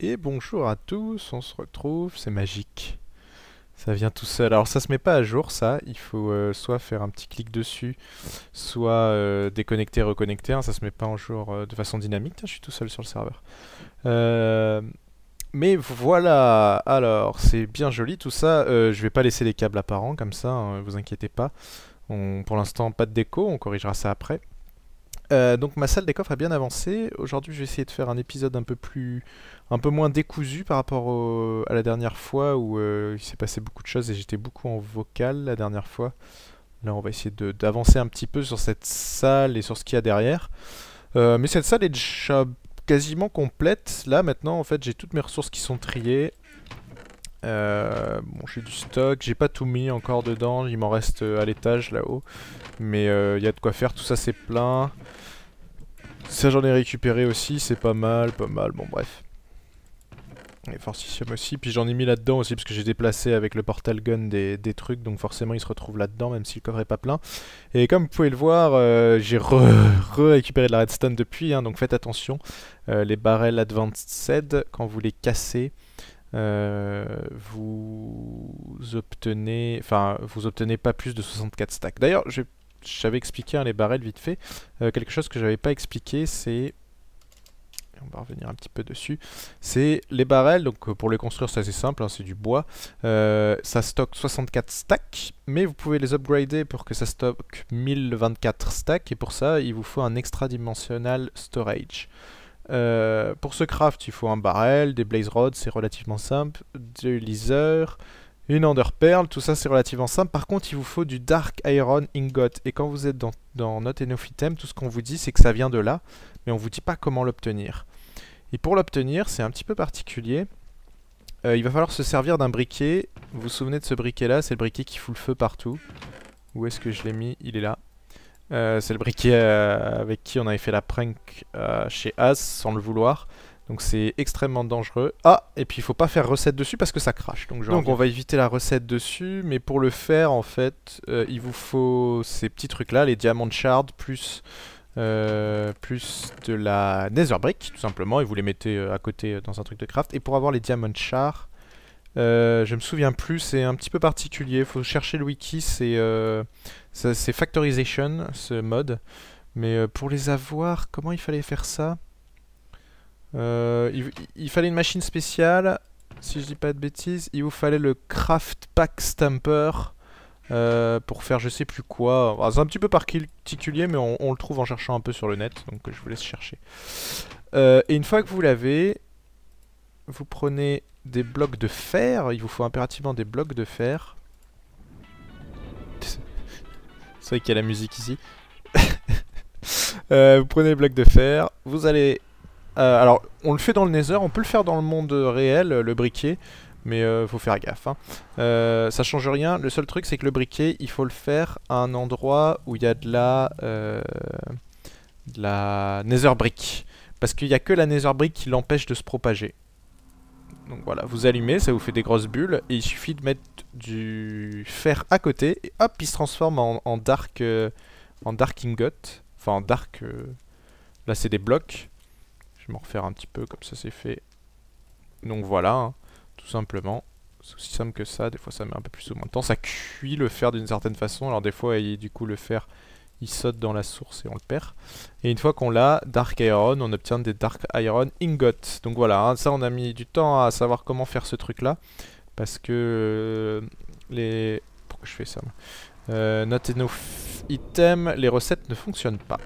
Et bonjour à tous, on se retrouve, c'est magique. Ça vient tout seul. Alors ça se met pas à jour ça, il faut soit faire un petit clic dessus, soit déconnecter, reconnecter, hein, ça se met pas en jour de façon dynamique. Tiens, je suis tout seul sur le serveur. Euh, mais voilà, alors c'est bien joli tout ça. Je vais pas laisser les câbles apparents comme ça, hein, vous inquiétez pas. Pour l'instant pas de déco, on corrigera ça après. Donc ma salle des coffres a bien avancé. Aujourd'hui, je vais essayer de faire un épisode un peu moins décousu par rapport à la dernière fois où il s'est passé beaucoup de choses et j'étais beaucoup en vocal la dernière fois. Là, on va essayer d'avancer un petit peu sur cette salle et sur ce qu'il y a derrière. Mais cette salle est déjà quasiment complète. Là, maintenant, en fait, j'ai toutes mes ressources qui sont triées. Bon, j'ai du stock, j'ai pas tout mis encore dedans, il m'en reste à l'étage là-haut. Mais il y a de quoi faire, tout ça c'est plein. Ça j'en ai récupéré aussi, c'est pas mal, bon bref. Et Fortitium aussi, puis j'en ai mis là-dedans aussi parce que j'ai déplacé avec le portal gun des trucs, donc forcément ils se retrouvent là-dedans même si le coffre est pas plein. Et comme vous pouvez le voir, j'ai récupéré de la redstone depuis, hein, donc faites attention. Les barrels Advanced, quand vous les cassez, vous obtenez pas plus de 64 stacks. D'ailleurs, j'avais expliqué les barrels vite fait. Quelque chose que j'avais pas expliqué, c'est... On va revenir un petit peu dessus. C'est les barrels, donc pour les construire c'est assez simple, hein, c'est du bois. Ça stocke 64 stacks, mais vous pouvez les upgrader pour que ça stocke 1024 stacks, et pour ça il vous faut un extra-dimensional storage. Pour ce craft, il faut un barrel, des blaze rods, c'est relativement simple, du laser, une ender pearl, tout ça c'est relativement simple. Par contre, il vous faut du dark iron ingot. Et quand vous êtes dans Not Enough Item, tout ce qu'on vous dit c'est que ça vient de là, mais on vous dit pas comment l'obtenir. Et pour l'obtenir, c'est un petit peu particulier. Il va falloir se servir d'un briquet. Vous vous souvenez de ce briquet là? C'est le briquet qui fout le feu partout. Où est-ce que je l'ai mis? Il est là. C'est le briquet avec qui on avait fait la prank chez As sans le vouloir. Donc c'est extrêmement dangereux. Ah, et puis il faut pas faire recette dessus parce que ça crache. Donc on va éviter la recette dessus. Mais pour le faire, en fait, il vous faut ces petits trucs là, les diamond shards plus de la nether brick, tout simplement. Et vous les mettez à côté dans un truc de craft. Et pour avoir les diamond shards, je me souviens plus, c'est un petit peu particulier. Faut chercher le wiki, c'est Factorization, ce mode. Mais pour les avoir, comment il fallait faire ça? Il fallait une machine spéciale, si je dis pas de bêtises. Il vous fallait le Craft Pack Stamper pour faire je sais plus quoi. C'est un petit peu particulier, mais on le trouve en cherchant un peu sur le net, donc je vous laisse chercher. Et une fois que vous l'avez, vous prenez des blocs de fer. Il vous faut impérativement des blocs de fer. C'est vrai qu'il y a la musique ici. Vous prenez les blocs de fer, vous allez... alors, on le fait dans le Nether, on peut le faire dans le monde réel, le briquet, mais faut faire gaffe, hein. Ça change rien, le seul truc c'est que le briquet, il faut le faire à un endroit où il y a de la Nether brick. Parce qu'il n'y a que la Nether brick qui l'empêche de se propager. Donc voilà, vous allumez, ça vous fait des grosses bulles, et il suffit de mettre du fer à côté, et hop, il se transforme en dark ingot, enfin en dark... là c'est des blocs. Je vais m'en refaire un petit peu, comme ça c'est fait. Donc voilà, hein, tout simplement. C'est aussi simple que ça, des fois ça met un peu plus ou moins de temps. Ça cuit le fer d'une certaine façon, alors des fois du coup le fer il saute dans la source et on le perd. Et une fois qu'on l'a, Dark Iron, on obtient des Dark Iron Ingots. Donc voilà, hein, ça on a mis du temps à savoir comment faire ce truc là. Parce que Pourquoi je fais ça Not Enough Item, les recettes ne fonctionnent pas.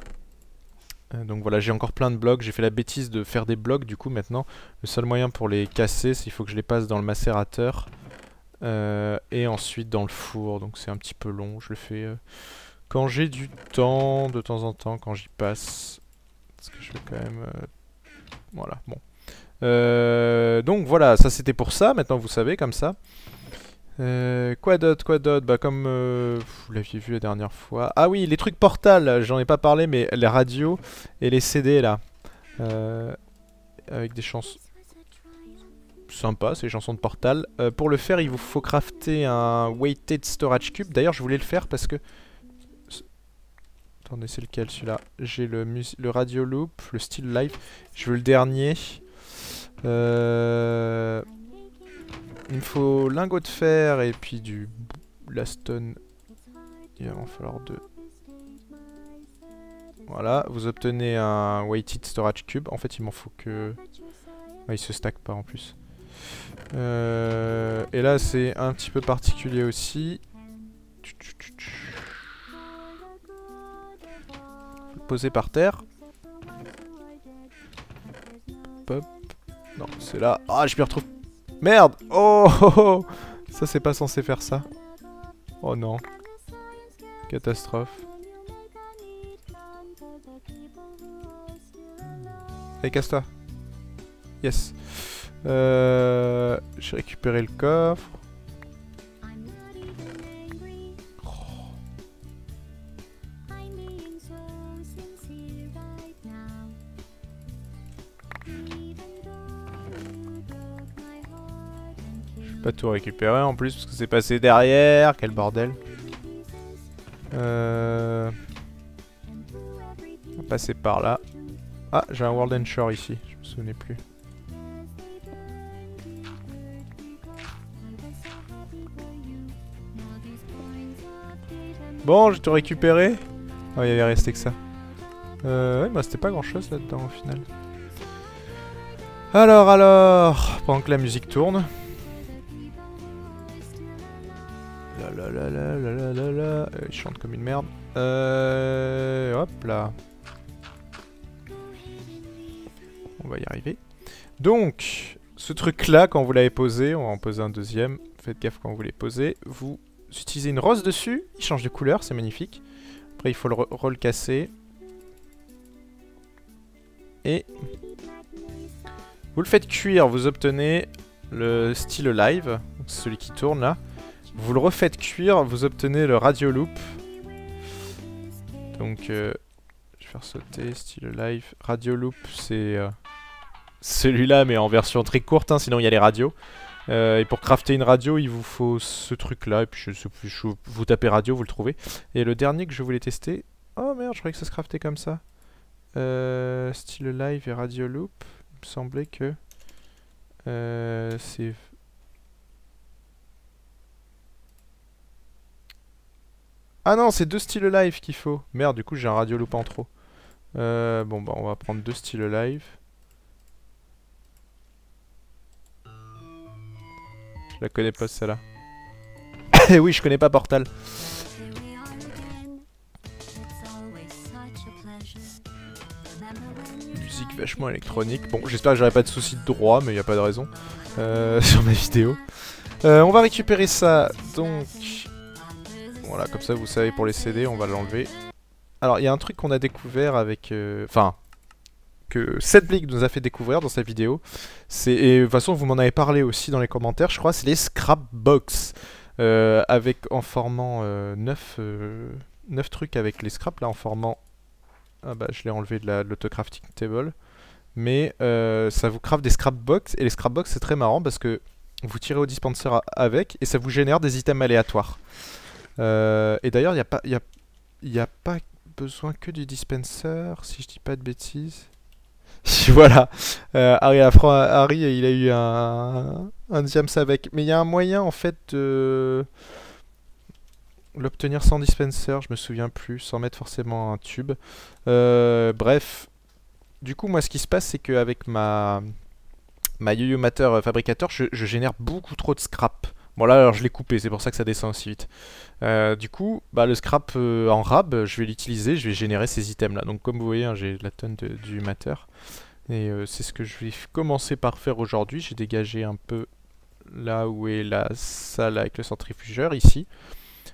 Donc voilà, j'ai encore plein de blocs, j'ai fait la bêtise de faire des blocs du coup maintenant. Le seul moyen pour les casser, c'est qu'il faut que je les passe dans le macérateur. Et ensuite dans le four, donc c'est un petit peu long, je le fais quand j'ai du temps, de temps en temps, quand j'y passe. Parce que je vais quand même... voilà, bon. Donc voilà, ça c'était pour ça, maintenant vous savez, comme ça. Quoi d'autre? Bah comme vous l'aviez vu la dernière fois. Ah oui, les trucs Portal, j'en ai pas parlé, mais les radios et les CD là. Avec des chansons sympas, c'est les chansons de Portal. Pour le faire, il vous faut crafter un Weighted Storage Cube. D'ailleurs, je voulais le faire parce que... Attendez, c'est lequel celui-là? J'ai le Radio Loop, le Still Life. Je veux le dernier. Il me faut lingot de fer et puis du blaston. Il va en falloir 2. Voilà, vous obtenez un weighted storage cube. En fait, il m'en faut que... Ah, il se stack pas en plus. Et là, c'est un petit peu particulier aussi. Faut le poser par terre. Hop. Non, c'est là. Ah, je m'y retrouve. Merde. Oh, oh, oh. Ça, c'est pas censé faire ça. Oh non. Catastrophe. Allez, casse-toi. Yes. J'ai récupéré le coffre. Oh. Je vais pas tout récupérer en plus parce que c'est passé derrière. Quel bordel. On va passer par là. Ah, j'ai un World and Shore ici. Je me souvenais plus. Bon, j'ai tout récupéré. Oh, il y avait resté que ça. Ouais, bah c'était pas grand chose là-dedans au final. Alors, pendant que la musique tourne. Il chante comme une merde. Hop là. On va y arriver. Donc, ce truc-là, quand vous l'avez posé, on va en poser un deuxième. Faites gaffe quand vous les posez. Vous utilisez une rose dessus. Il change de couleur, c'est magnifique. Après, il faut le recasser. Et vous le faites cuire. Vous obtenez le style live, celui qui tourne là. Vous le refaites cuire. Vous obtenez le radio loop. Donc, je vais faire sauter style live. Radio loop, c'est celui-là, mais en version très courte, hein, sinon il y a les radios. Et pour crafter une radio, il vous faut ce truc-là. Et puis vous tapez radio, vous le trouvez. Et le dernier que je voulais tester... Oh merde, je croyais que ça se craftait comme ça. Style live et radio loop. Il me semblait que... c'est... Ah non, c'est 2 styles live qu'il faut. Merde, du coup j'ai un radio loop en trop. Bon bah on va prendre 2 styles live. Je la connais pas celle-là. Eh oui, je connais pas Portal. Musique vachement électronique. Bon, j'espère que j'aurai pas de soucis de droit, mais il n'y a pas de raison sur ma vidéo. On va récupérer ça, donc... Voilà, comme ça vous savez pour les CD, on va l'enlever. Alors, il y a un truc qu'on a découvert avec... Enfin... que Setblick nous a fait découvrir dans sa vidéo. Et de toute façon, vous m'en avez parlé aussi dans les commentaires, je crois, c'est les scrapbox. En formant 9 trucs avec les scraps, là, en formant... Ah bah, je l'ai enlevé de l'autocrafting table. Mais ça vous craft des scrapbox, et les scrapbox, c'est très marrant parce que vous tirez au dispenser avec, et ça vous génère des items aléatoires. Et d'ailleurs, il n'y a pas besoin que du dispenser, si je dis pas de bêtises. Voilà, Harry, il a eu un diams avec. Mais il y a un moyen en fait de l'obtenir sans dispenser, je me souviens plus, sans mettre forcément un tube. Bref, du coup, moi ce qui se passe, c'est qu'avec ma Yo-Yo Matter fabricateur, je génère beaucoup trop de scrap. Bon là, alors je l'ai coupé, c'est pour ça que ça descend aussi vite. Du coup, bah, le scrap en rab, je vais l'utiliser, je vais générer ces items là. Donc comme vous voyez, hein, j'ai la tonne du matter. Et c'est ce que je vais commencer par faire aujourd'hui. J'ai dégagé un peu là où est la salle avec le centrifugeur, ici.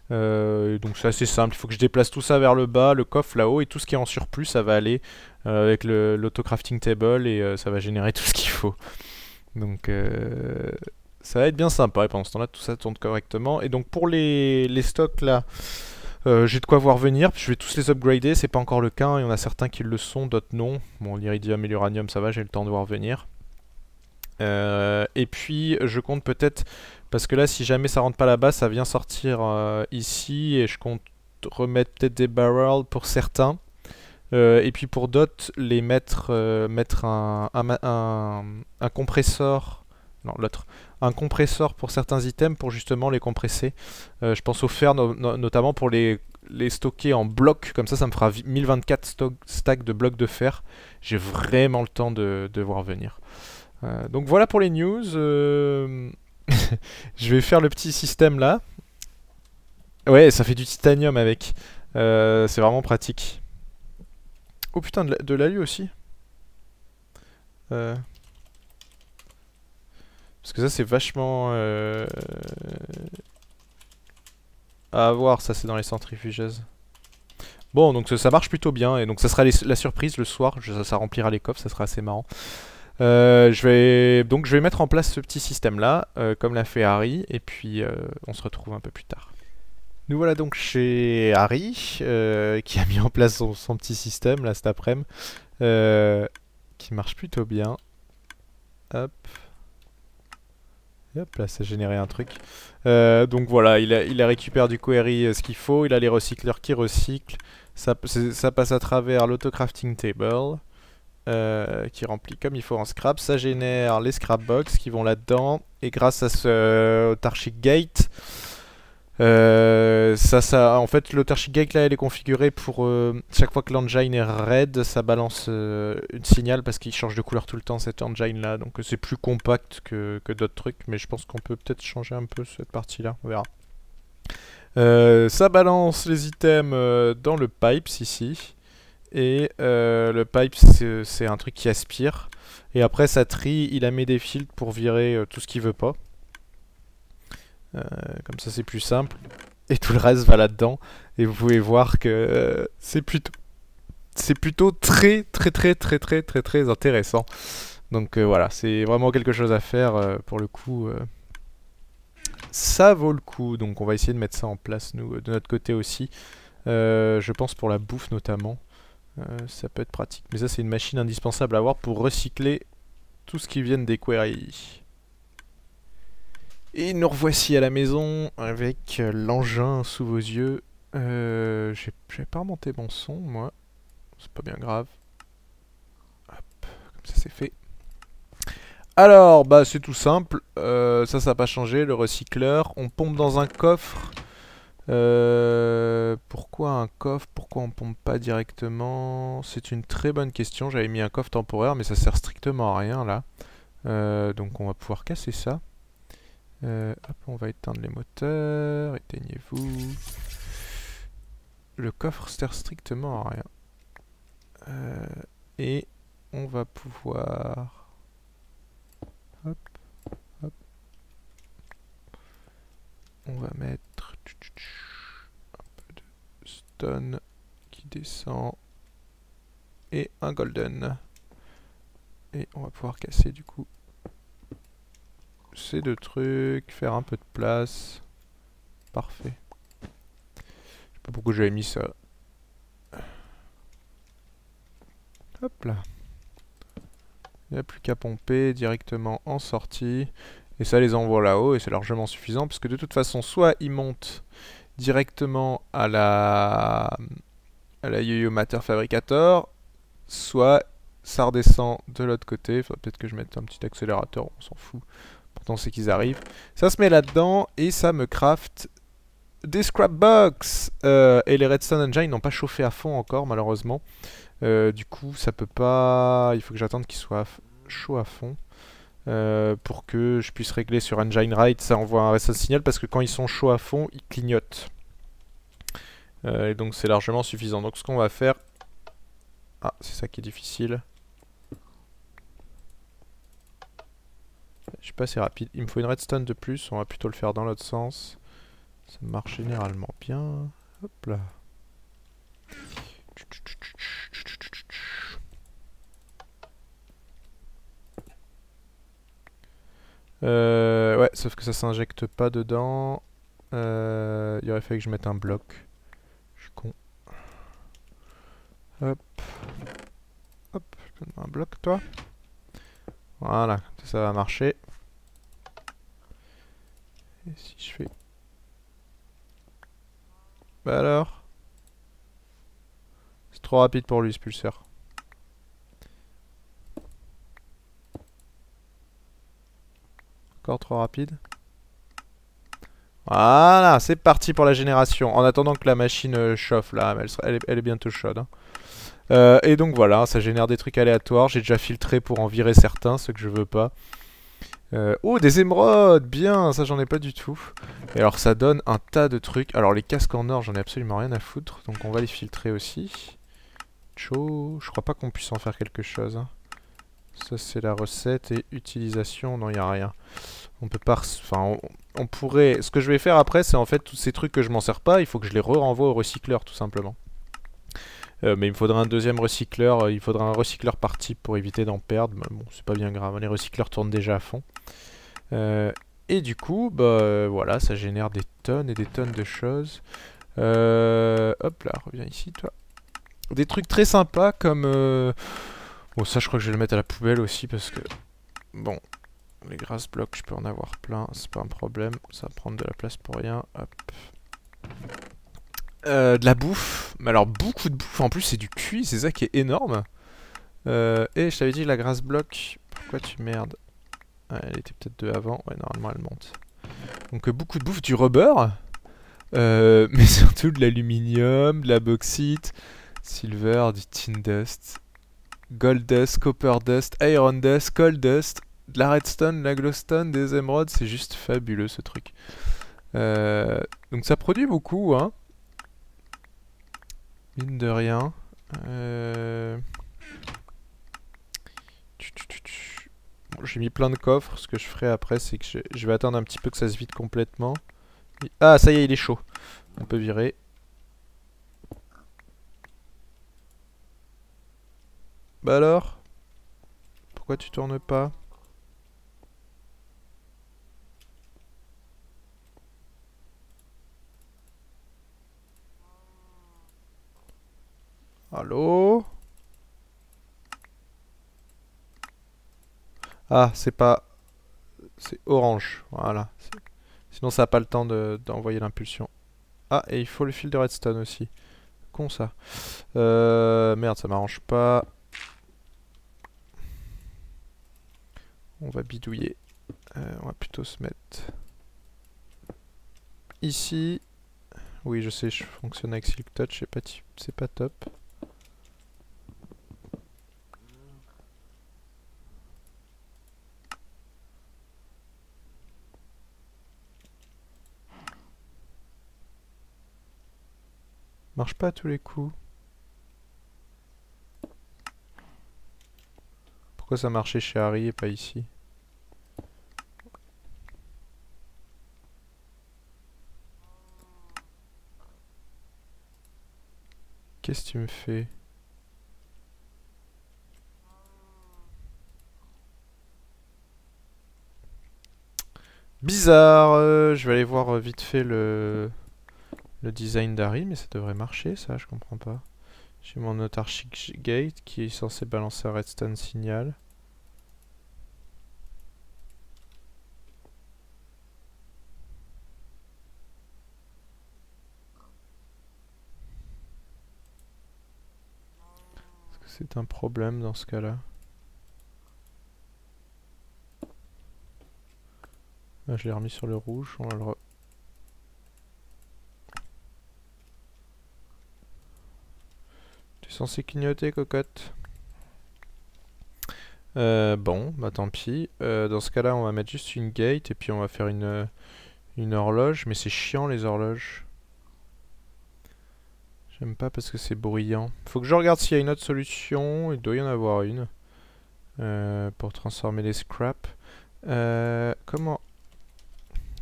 Donc c'est assez simple, il faut que je déplace tout ça vers le bas, le coffre là-haut, et tout ce qui est en surplus, ça va aller avec l'autocrafting table, et ça va générer tout ce qu'il faut. Donc... ça va être bien sympa, et pendant ce temps là tout ça tourne correctement. Et donc pour les stocks là, j'ai de quoi voir venir, je vais tous les upgrader, c'est pas encore le cas, il y en a certains qui le sont, d'autres non. Bon, l'iridium et l'uranium ça va, j'ai le temps de voir venir. Et puis je compte peut-être, parce que là si jamais ça rentre pas là-bas, ça vient sortir ici, et je compte remettre peut-être des barrels pour certains. Et puis pour d'autres, les mettre, mettre un compresseur, non l'autre, un compresseur pour certains items pour justement les compresser. Je pense au fer notamment pour les stocker en blocs, comme ça me fera 1024 stacks de blocs de fer. J'ai vraiment le temps de voir venir. Donc voilà pour les news. Je vais faire le petit système là. Ouais, ça fait du titanium avec. C'est vraiment pratique. Oh putain, de l'alu aussi. Parce que ça c'est vachement... à voir, ça c'est dans les centrifugeuses. Bon, donc ça marche plutôt bien, et donc ça sera la surprise le soir, ça remplira les coffres, ça sera assez marrant. Donc je vais mettre en place ce petit système là, comme l'a fait Harry, et puis on se retrouve un peu plus tard. Nous voilà donc chez Harry, qui a mis en place son petit système là cet après-midi, qui marche plutôt bien. Hop. Et hop là, ça a généré un truc. Donc voilà, il a récupéré du coup Harry ce qu'il faut, il a les recycleurs qui recyclent, ça passe à travers l'autocrafting table. Qui remplit comme il faut en scrap, ça génère les scrap box qui vont là-dedans, et grâce à ce autarchic gate, en fait l'autarchic gate là elle est configurée pour chaque fois que l'engine est raid, ça balance une signal parce qu'il change de couleur tout le temps cet engine là, donc c'est plus compact que d'autres trucs, mais je pense qu'on peut peut-être changer un peu cette partie là, on verra. Ça balance les items dans le pipes ici. Et le pipe c'est un truc qui aspire. Et après ça trie, il a mis des filtres pour virer tout ce qu'il veut pas. Comme ça c'est plus simple. Et tout le reste va là-dedans. Et vous pouvez voir que c'est plutôt très intéressant. Donc voilà, c'est vraiment quelque chose à faire pour le coup. Ça vaut le coup. Donc on va essayer de mettre ça en place nous de notre côté aussi. Je pense pour la bouffe notamment. Ça peut être pratique, mais ça c'est une machine indispensable à avoir pour recycler tout ce qui vient des queries. Et nous revoici à la maison avec l'engin sous vos yeux. J'ai pas remonté mon son moi, c'est pas bien grave. Hop, comme ça c'est fait. Alors bah c'est tout simple, ça n'a pas changé, le recycleur, on pompe dans un coffre. Pourquoi un coffre? Pourquoi on pompe pas directement? C'est une très bonne question. J'avais mis un coffre temporaire, mais ça sert strictement à rien là. Donc on va pouvoir casser ça. Hop, on va éteindre les moteurs. Éteignez-vous. Le coffre sert strictement à rien. Et on va pouvoir... Hop, hop. On va mettre... stone qui descend et un golden, et on va pouvoir casser du coup ces deux trucs, faire un peu de place. Parfait. Je sais pas pourquoi j'avais mis ça. Hop là. Il n'y a plus qu'à pomper directement en sortie, et ça les envoie là-haut, et c'est largement suffisant parce que de toute façon soit ils montent directement à la Yo-Yo Matter Fabricator, soit ça redescend de l'autre côté. Faudrait peut-être que je mette un petit accélérateur, on s'en fout. Pourtant c'est qu'ils arrivent. Ça se met là-dedans et ça me craft des scrap box. Et les Redstone Engine n'ont pas chauffé à fond encore malheureusement. Du coup ça peut pas... Il faut que j'attende qu'ils soient chaud à fond. Pour que je puisse régler sur Engine Right, ça envoie un redstone signal parce que quand ils sont chauds à fond, ils clignotent. Et donc c'est largement suffisant. Donc ce qu'on va faire... Ah, c'est ça qui est difficile. Je suis pas assez rapide. Il me faut une redstone de plus. On va plutôt le faire dans l'autre sens. Ça marche généralement bien. Hop là. Ouais, sauf que ça s'injecte pas dedans. Il aurait fallu que je mette un bloc. Je suis con. Hop. Hop, un bloc toi. Voilà, ça va marcher. Et si je fais... Bah alors? C'est trop rapide pour lui ce pulseur. Encore trop rapide. Voilà, c'est parti pour la génération. En attendant que la machine chauffe là, elle est bientôt chaude. Hein. Et donc voilà, ça génère des trucs aléatoires. J'ai déjà filtré pour en virer certains, ceux que je veux pas. Oh, des émeraudes, bien, ça j'en ai pas du tout. Et alors ça donne un tas de trucs. Alors les casques en or, j'en ai absolument rien à foutre, donc on va les filtrer aussi. Chaud, je crois pas qu'on puisse en faire quelque chose. Hein. Ça c'est la recette et utilisation, non il y a rien. On peut pas, enfin on pourrait. Ce que je vais faire après, c'est en fait tous ces trucs que je m'en sers pas, il faut que je les renvoie au recycleur tout simplement. Mais il me faudra un deuxième recycleur, il faudra un recycleur par type pour éviter d'en perdre. Mais bon, c'est pas bien grave, les recycleurs tournent déjà à fond. Et du coup, bah voilà, ça génère des tonnes et des tonnes de choses. Hop là, reviens ici, toi. Des trucs très sympas comme... Bon, ça, je crois que je vais le mettre à la poubelle aussi parce que... Bon, les grasses blocs, je peux en avoir plein, c'est pas un problème. Ça va prendre de la place pour rien. Hop. De la bouffe. Mais alors, beaucoup de bouffe. En plus, c'est du cuit, c'est ça qui est énorme. Et je t'avais dit, la grasse bloc... Pourquoi tu merdes? Ah, elle était peut-être 2 avant. Ouais, normalement, elle monte. Donc, beaucoup de bouffe, du rubber. Mais surtout de l'aluminium, de la bauxite, silver, du tin dust, gold dust, copper dust, iron dust, coal dust, de la redstone, de la glowstone, des émeraudes. C'est juste fabuleux ce truc. Donc ça produit beaucoup, hein. Mine de rien. Bon, j'ai mis plein de coffres. Ce que je ferai après, c'est que je vais attendre un petit peu que ça se vide complètement. Ah, ça y est, il est chaud. On peut virer. Bah alors? Pourquoi tu tournes pas? Allô? Ah, c'est pas... C'est orange, voilà. Sinon ça n'a pas le temps d'envoyer l'impulsion. Ah, et il faut le fil de redstone aussi. Con ça. Merde, ça m'arrange pas. On va bidouiller. On va plutôt se mettre... Ici. Oui, je sais, je fonctionne avec Silk Touch, c'est pas top. Marche pas à tous les coups. Pourquoi ça marchait chez Harry et pas ici? Qu'est-ce que tu me fais? Bizarre, je vais aller voir vite fait le design d'Harry, mais ça devrait marcher ça, je comprends pas. J'ai mon Autarchic Gate qui est censé balancer un redstone signal. Est-ce que c'est un problème dans ce cas-là? Là, je l'ai remis sur le rouge, on va le T'es censé clignoter, cocotte. Bon, bah tant pis. Dans ce cas-là, on va mettre juste une gate et puis on va faire une horloge. Mais c'est chiant les horloges. J'aime pas parce que c'est bruyant. Faut que je regarde s'il y a une autre solution. Il doit y en avoir une. Pour transformer les scraps. Comment...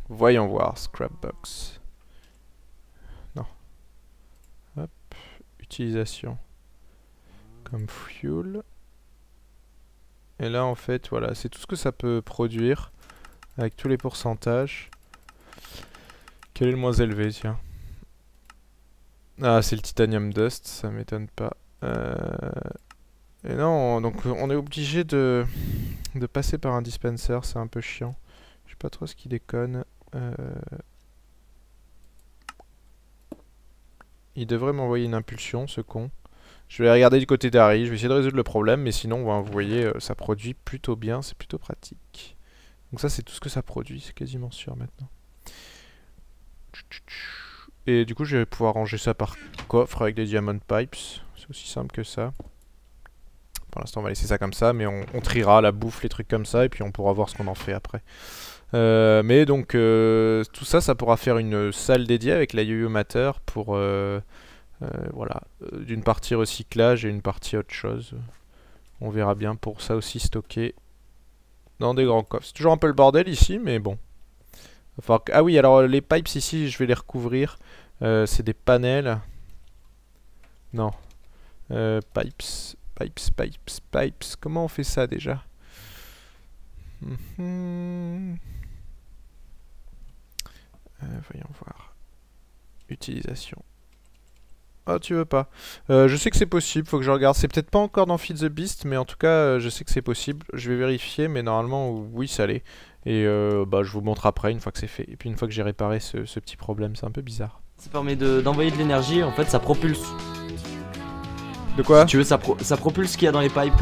Voyons voir, scrapbox. Non. Hop. Utilisation. Comme fuel. Et là, en fait, voilà, c'est tout ce que ça peut produire. Avec tous les pourcentages. Quel est le moins élevé, tiens? Ah, c'est le titanium dust, ça m'étonne pas. Et non, donc on est obligé de passer par un dispenser, c'est un peu chiant. Je sais pas trop ce qui déconne. Il devrait m'envoyer une impulsion, ce con. Je vais regarder du côté d'Harry, je vais essayer de résoudre le problème, mais sinon, ben, vous voyez, ça produit plutôt bien, c'est plutôt pratique. Donc ça, c'est tout ce que ça produit, c'est quasiment sûr maintenant. Et du coup, je vais pouvoir ranger ça par coffre avec des diamond pipes. C'est aussi simple que ça. Pour l'instant, on va laisser ça comme ça, mais on triera la bouffe, les trucs comme ça, et puis on pourra voir ce qu'on en fait après. Mais donc, tout ça, ça pourra faire une salle dédiée avec la Yo-Yo Matter pour, voilà, d'une partie recyclage et une partie autre chose. On verra bien pour ça aussi stocker dans des grands coffres. C'est toujours un peu le bordel ici, mais bon. Ah oui, alors les pipes ici, je vais les recouvrir. C'est des panels. Non. Pipes. Pipes. Comment on fait ça déjà? Voyons voir. Utilisation. Oh, tu veux pas. Je sais que c'est possible, faut que je regarde. C'est peut-être pas encore dans Feed the Beast, mais en tout cas, je sais que c'est possible. Je vais vérifier, mais normalement, oui, ça l'est. Et bah, je vous montre après, une fois que c'est fait. Et puis une fois que j'ai réparé ce petit problème, c'est un peu bizarre. Ça permet d'envoyer de l'énergie, en fait, ça propulse. De quoi? Si tu veux, ça propulse ce qu'il y a dans les pipes.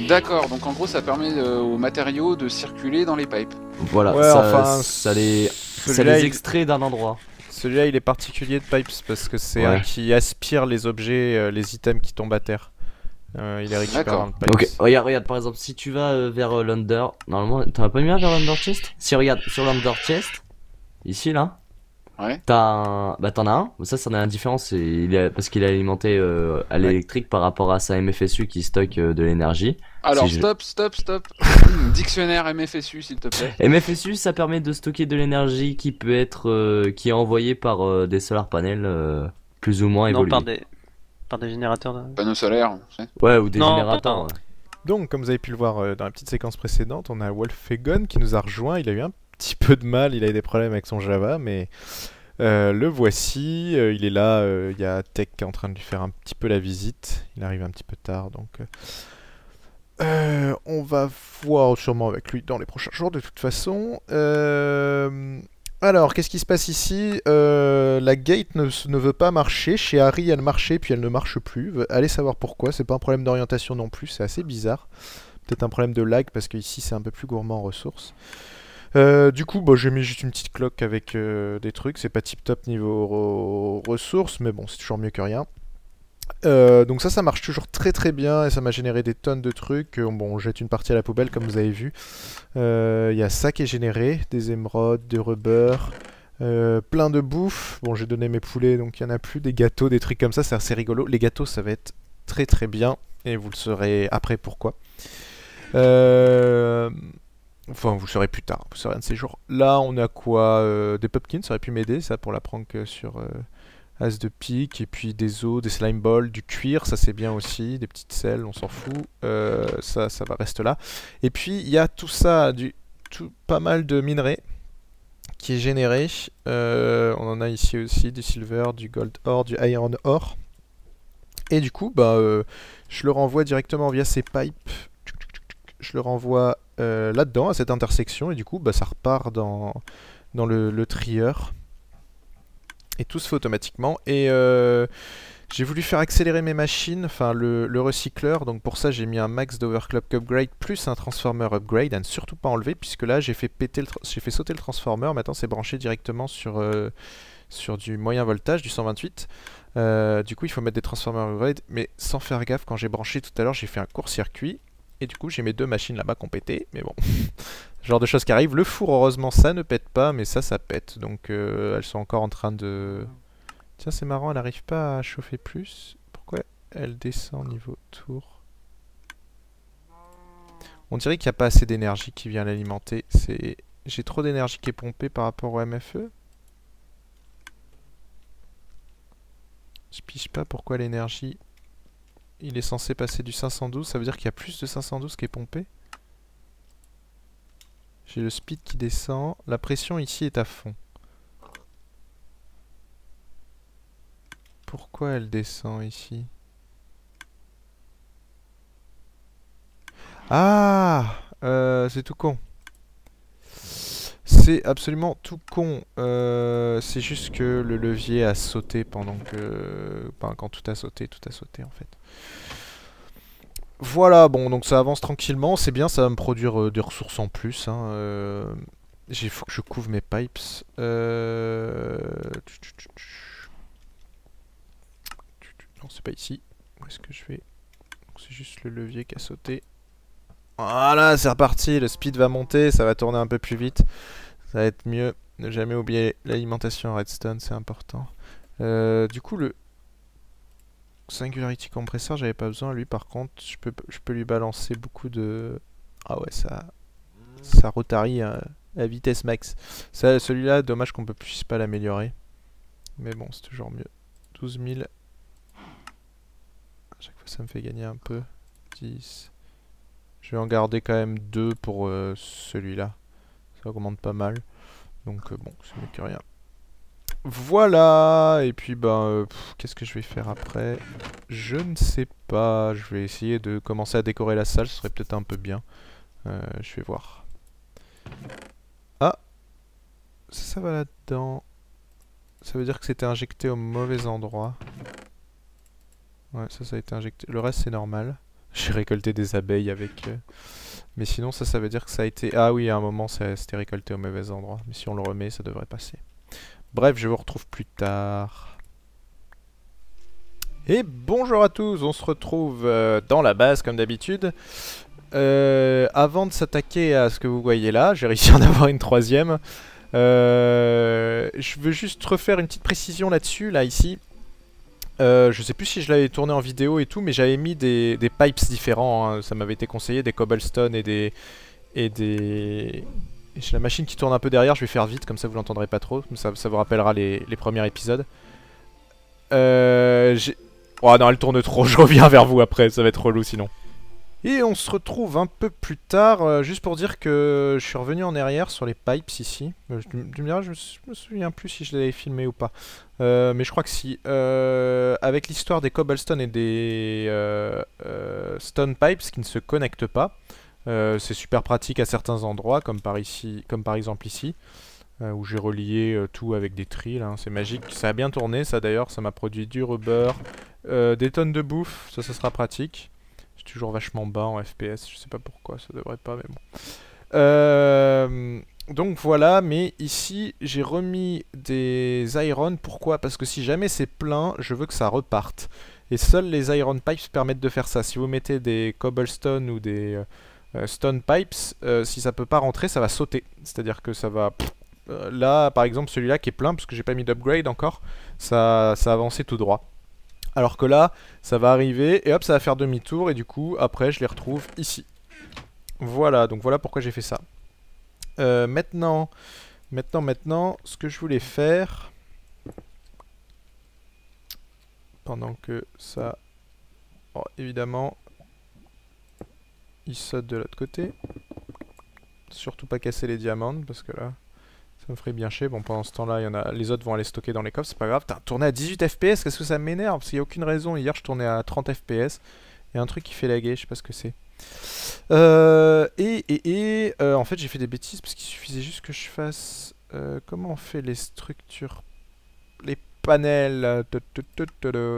D'accord, donc en gros ça permet aux matériaux de circuler dans les pipes. Voilà, Ouais, ça les extrait d'un endroit. Celui-là, il est particulier de Pipes parce que c'est Ouais. un qui aspire les objets, les items qui tombent à terre. Il les récupère dans le Pipes. Ok, regarde, par exemple, si tu vas vers l'Under, normalement, t'en as pas mis un vers l'Under Chest? Si, regarde, sur l'Under Chest, ici, là, Ouais. t'en as un, ça, c'en a un différent, parce qu'il est alimenté à l'électrique par rapport à sa MFSU qui stocke de l'énergie. Alors Si stop. Dictionnaire MFSU s'il te plaît. MFSU, ça permet de stocker de l'énergie qui peut être qui est envoyée par des solar panels plus ou moins Non, évolués. par des générateurs de... Panneaux solaires, tu sais. Ouais, ou des Non, générateurs. pas- Ouais. Donc, comme vous avez pu le voir dans la petite séquence précédente, on a Wolfegon qui nous a rejoint. Il a eu un petit peu de mal, il a eu des problèmes avec son Java, mais le voici. Il est là. Il y a Tech qui est en train de lui faire un petit peu la visite. Il arrive un petit peu tard, donc on va voir sûrement avec lui dans les prochains jours de toute façon. Alors, qu'est-ce qui se passe ici? La gate ne veut pas marcher. Chez Harry, elle marchait, puis elle ne marche plus. Allez savoir pourquoi. C'est pas un problème d'orientation non plus. C'est assez bizarre. Peut-être un problème de lag, parce qu'ici, c'est un peu plus gourmand en ressources. Du coup, bah, j'ai mis juste une petite cloque avec des trucs. C'est pas tip top niveau ressources, mais bon, c'est toujours mieux que rien. Donc ça marche toujours très très bien et ça m'a généré des tonnes de trucs. Bon, on jette une partie à la poubelle comme vous avez vu. Il y a ça qui est généré, des émeraudes, des rubber, plein de bouffe. Bon, j'ai donné mes poulets donc il y en a plus, des gâteaux, des trucs comme ça, c'est assez rigolo. Les gâteaux ça va être très très bien et vous le saurez après pourquoi. Enfin, vous le saurez plus tard, vous saurez un de ces jours. Là, on a quoi? Des pumpkins, ça aurait pu m'aider ça pour la prank sur... As de pique, et puis des os, des slime balls, du cuir, ça c'est bien aussi, des petites selles, on s'en fout, ça va rester là. Et puis il y a tout ça, pas mal de minerais qui est généré. On en a ici aussi du silver, du gold ore, du iron ore. Et du coup, bah, je le renvoie directement via ces pipes. Je le renvoie là-dedans, à cette intersection, et du coup, bah, ça repart dans le trieur. Et tout se fait automatiquement. Et j'ai voulu faire accélérer mes machines, enfin le recycleur. Donc pour ça, j'ai mis un max d'overclock upgrade plus un transformer upgrade à ne surtout pas enlever, puisque là j'ai fait sauter le transformer. Maintenant, c'est branché directement sur du moyen voltage, du 128. Du coup, il faut mettre des transformers upgrade, mais sans faire gaffe. Quand j'ai branché tout à l'heure, j'ai fait un court-circuit. Et du coup, j'ai mes deux machines là-bas qui ont pété. Mais bon, ce genre de choses qui arrivent. Le four, heureusement, ça ne pète pas, mais ça pète. Donc, elles sont encore en train de... Tiens, c'est marrant, elle n'arrive pas à chauffer plus. Pourquoi elle descend niveau tour? On dirait qu'il n'y a pas assez d'énergie qui vient l'alimenter. J'ai trop d'énergie qui est pompée par rapport au MFE. Je pige pas pourquoi l'énergie... Il est censé passer du 512, ça veut dire qu'il y a plus de 512 qui est pompé. J'ai le speed qui descend. La pression ici est à fond. Pourquoi elle descend ici? Ah, c'est tout con. c'est absolument tout con. C'est juste que le levier a sauté pendant que... Enfin, quand tout a sauté en fait. Voilà, bon, donc ça avance tranquillement. C'est bien, ça va me produire des ressources en plus. Hein. Il faut que je couvre mes pipes. Non, c'est pas ici. Où est-ce que je vais? C'est juste le levier qui a sauté. Voilà, c'est reparti. Le speed va monter, ça va tourner un peu plus vite. Ça va être mieux. Ne jamais oublier l'alimentation en redstone, c'est important. Du coup, le Singularity Compressor, j'avais pas besoin. Lui, par contre, je peux lui balancer beaucoup de... Ah ouais, ça rotarie à vitesse max. Celui-là, dommage qu'on peut puisse pas l'améliorer. Mais bon, c'est toujours mieux. 12 000. À chaque fois, ça me fait gagner un peu. 10. Je vais en garder quand même 2 pour celui-là. Ça augmente pas mal. Donc bon, c'est mieux que rien. Voilà. Et puis ben, qu'est-ce que je vais faire après? Je ne sais pas. Je vais essayer de commencer à décorer la salle. Ce serait peut-être un peu bien. Je vais voir. Ah, ça va là-dedans. Ça veut dire que c'était injecté au mauvais endroit. Ouais, ça a été injecté. Le reste, c'est normal. J'ai récolté des abeilles avec... Mais sinon, ça veut dire que ça a été... Ah oui, à un moment, c'était récolté au mauvais endroit. Mais si on le remet, ça devrait passer. Bref, je vous retrouve plus tard. Et bonjour à tous, on se retrouve dans la base, comme d'habitude. Avant de s'attaquer à ce que vous voyez là, j'ai réussi à en avoir une troisième. Je veux juste refaire une petite précision là-dessus, là, ici. Je sais plus si je l'avais tourné en vidéo et tout, mais j'avais mis des pipes différents, hein. Ça m'avait été conseillé, des cobblestone et des... J'ai la machine qui tourne un peu derrière, je vais faire vite, comme ça vous l'entendrez pas trop, ça vous rappellera les premiers épisodes. Oh non, elle tourne trop, je reviens vers vous après, ça va être relou sinon. Et on se retrouve un peu plus tard, juste pour dire que je suis revenu en arrière sur les pipes ici. Tu me diras, je me souviens plus si je l'avais filmé ou pas. Mais je crois que si. Avec l'histoire des cobblestone et des stone pipes qui ne se connectent pas, c'est super pratique à certains endroits, comme par exemple ici, où j'ai relié tout avec des trilles. Hein, c'est magique, ça a bien tourné ça d'ailleurs, ça m'a produit du rubber, des tonnes de bouffe, ça sera pratique. C'est toujours vachement bas en FPS, je sais pas pourquoi, ça devrait pas, mais bon. Donc voilà, mais ici j'ai remis des iron, pourquoi? Parce que si jamais c'est plein, je veux que ça reparte. Et seuls les iron pipes permettent de faire ça. Si vous mettez des cobblestone ou des stone pipes, si ça peut pas rentrer, ça va sauter. C'est-à-dire que ça va... là, par exemple, celui-là qui est plein, parce que j'ai pas mis d'upgrade encore, ça a avancé tout droit. Alors que là, ça va arriver et hop, ça va faire demi-tour et du coup, après, je les retrouve ici. Voilà, donc voilà pourquoi j'ai fait ça. Maintenant, ce que je voulais faire, pendant que ça... Oh, évidemment, il saute de l'autre côté. Surtout pas casser les diamants, parce que là... Ça me ferait bien chier. Bon, pendant ce temps-là, les autres vont aller stocker dans les coffres, c'est pas grave. T'as tourné à 18 FPS, qu'est-ce que ça m'énerve? Parce qu'il n'y a aucune raison. Hier, je tournais à 30 FPS. Il y a un truc qui fait laguer, je sais pas ce que c'est. En fait, j'ai fait des bêtises parce qu'il suffisait juste que je fasse... comment on fait les structures? Les panels.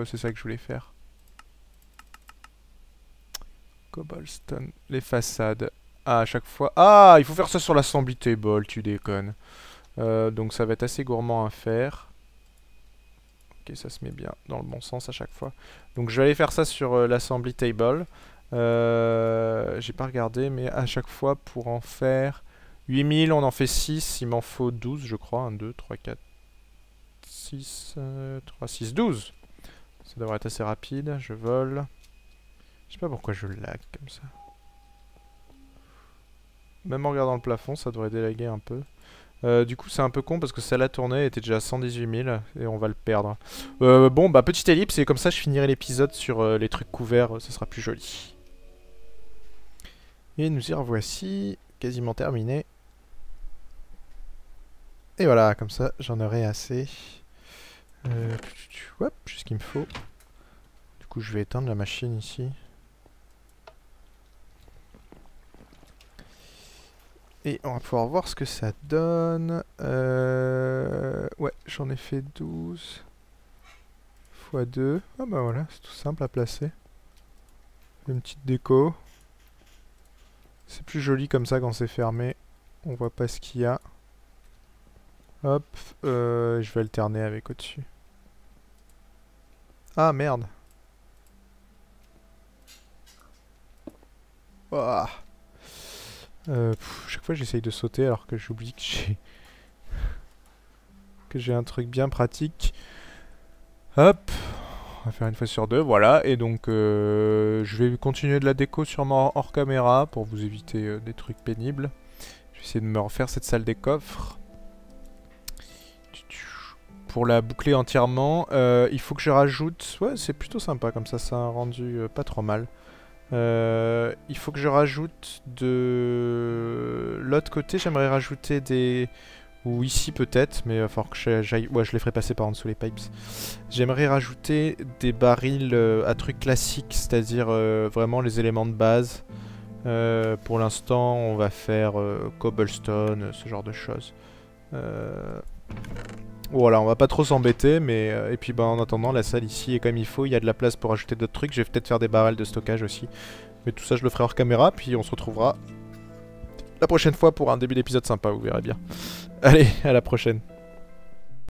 C'est ça que je voulais faire. Cobblestone. Les façades. Ah, à chaque fois... Ah, il faut faire ça sur l'assembly table, tu déconnes. Donc ça va être assez gourmand à faire. Ok, ça se met bien dans le bon sens à chaque fois. Donc je vais aller faire ça sur l'assembly table. J'ai pas regardé, mais à chaque fois pour en faire 8000, on en fait 6. Il m'en faut 12, je crois. 1, 2, 3, 4, 6, 3, 6, 12. Ça devrait être assez rapide. Je vole. Je sais pas pourquoi je lag comme ça. Même en regardant le plafond, ça devrait délaguer un peu. Du coup c'est un peu con parce que celle-là tournée était déjà à 118 000 et on va le perdre. Bon bah petite ellipse et comme ça je finirai l'épisode sur les trucs couverts, ce sera plus joli. Et nous y revoici, quasiment terminé. Et voilà, comme ça j'en aurai assez. Hop, j'ai ce qu'il me faut. Du coup je vais éteindre la machine ici. Et on va pouvoir voir ce que ça donne. Ouais, j'en ai fait 12 x 2. Ah bah voilà, c'est tout simple à placer. Une petite déco. C'est plus joli comme ça quand c'est fermé. On voit pas ce qu'il y a. Hop, je vais alterner avec au-dessus. Ah merde. Ouah. Chaque fois j'essaye de sauter alors que j'oublie que j'ai un truc bien pratique. Hop, on va faire une fois sur deux, voilà. Et donc je vais continuer de la déco sûrement hors caméra pour vous éviter des trucs pénibles. Je vais essayer de me refaire cette salle des coffres. Pour la boucler entièrement, il faut que je rajoute... Ouais, c'est plutôt sympa comme ça a un rendu pas trop mal. Il faut que je rajoute de l'autre côté, j'aimerais rajouter des... Ou ici peut-être, mais il va falloir que j'aille... Ouais, je les ferai passer par en dessous les pipes. J'aimerais rajouter des barils à trucs classiques, c'est-à-dire vraiment les éléments de base. Pour l'instant, on va faire cobblestone, ce genre de choses. Voilà, on va pas trop s'embêter, mais... et puis bah, en attendant, la salle ici est comme il faut, il y a de la place pour ajouter d'autres trucs. Je vais peut-être faire des barrels de stockage aussi. Mais tout ça, je le ferai hors caméra, puis on se retrouvera la prochaine fois pour un début d'épisode sympa, vous verrez bien. Allez, à la prochaine.